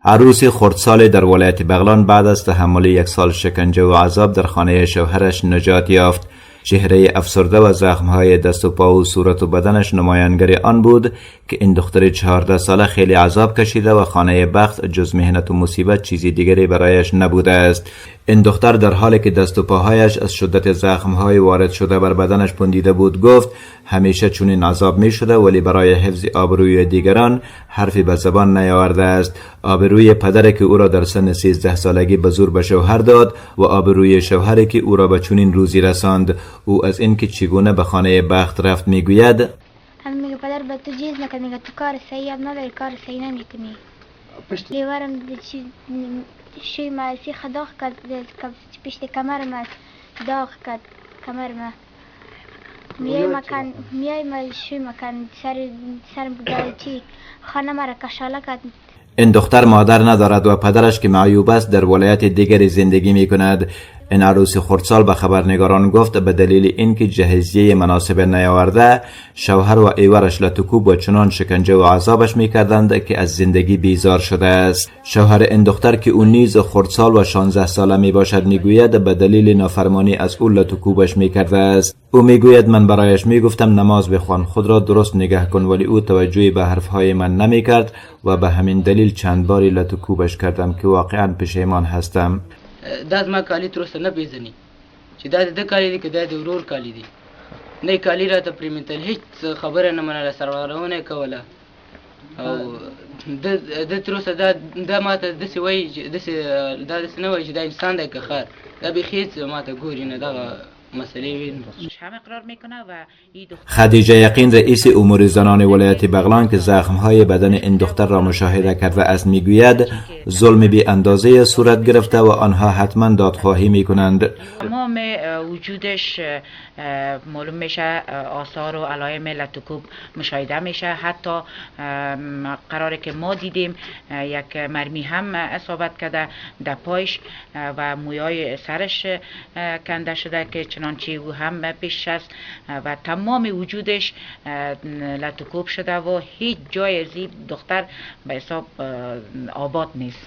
عروس خردسال در ولایت بغلان بعد از تحمل 1 سال شکنجه و عذاب در خانه شوهرش نجات یافت. چهره افسرده و زخمهای دست و پا و صورت و بدنش نمایانگر آن بود که این دختر 14 ساله خیلی عذاب کشیده و خانه بخت جز مهنت و مصیبت چیزی دیگری برایش نبوده است. این دختر در حالی که دست و پاهایش از شدت زخمهای وارد شده بر بدنش پندیده بود گفت همیشه چنین عذاب می شده ولی برای حفظ آبروی دیگران حرفی به زبان نیاورده است. آبروی پدر که او را در سن 13 سالگی به زور به شوهر داد و آبروی شوهری که او را به چنین روزی رساند. او از این که چگونه به خانه بخت رفت میگوید میگه پدر به تو چیز نکرد، میگه تو کار صحیح نداری، کار صحیح نمیکنی. لیوارم شوی ما سیخ داغ کرد، پشت کمر ما داغ کرد کمر ما. میای ما شوی مکان سرم بگذاره چی خانه مرا کشاله کرد. این دختر مادر ندارد و پدرش که معیوب است در ولایت دیگری زندگی می کند. این عروس خردسال به خبرنگاران گفت به دلیل اینکه جهیزیه مناسب نیاورده شوهر و ایورش لطکوب و چنان شکنجه و عذابش میکردند که از زندگی بیزار شده است. شوهر این دختر که او نیز خردسال و 16 ساله می باشد میگوید به دلیل نافرمانی از او لطکوبش میکرده است. او میگوید من برایش میگفتم نماز بخوان، خود را درست نگه کن، ولی او توجهی به حرفهای من نمیکرد و به همین دلیل چند باری لطکوبش کردم که واقعا پشیمان هستم. داد ما کالی درست نه پیژني چې د کالی دی که د ورور کالی دی نه کالی را ته پریمنتل هیڅ خبره نه منله سرغړونه کوله او د تروسه دا ماته داسې وایي چې داسې نه وایي چې دا انسان دی که خر دا بیخي هیڅ ماته ګوري نه دغه خدیجه یقین رئیس امور زنان ولایت بغلان که زخمهای بدن این دختر را مشاهده کرده است میگوید ظلم بی اندازه صورت گرفته و آنها حتما دادخواهی میکنند. تمام وجودش معلوم میشه، آثار و علائم لطکوب مشاهده میشه. حتی قراره که ما دیدیم یک مرمی هم اصابت کرده در پایش و مویای سرش کنده شده که چنانچه او هم پیش است و تمام وجودش لطکوب شده و هیچ جای از این دختر به حساب آباد نیست.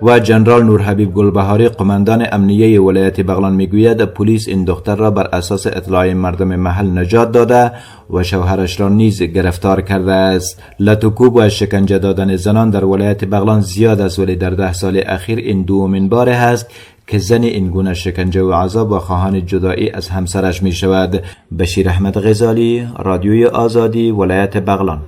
و جنرال نورحبیب گلبهاری قماندان امنیه ولایت بغلان میگوید پلیس این دختر را بر اساس اطلاع مردم محل نجات داده و شوهرش را نیز گرفتار کرده است. لطکوب و شکنجه دادن زنان در ولایت بغلان زیاد است ولی در 10 سال اخیر این دومین بار است که زن این گونه شکنجه و عذاب و خواهان جدایی از همسرش می شود. بشیر احمد غزالی، رادیوی آزادی، ولایت بغلان.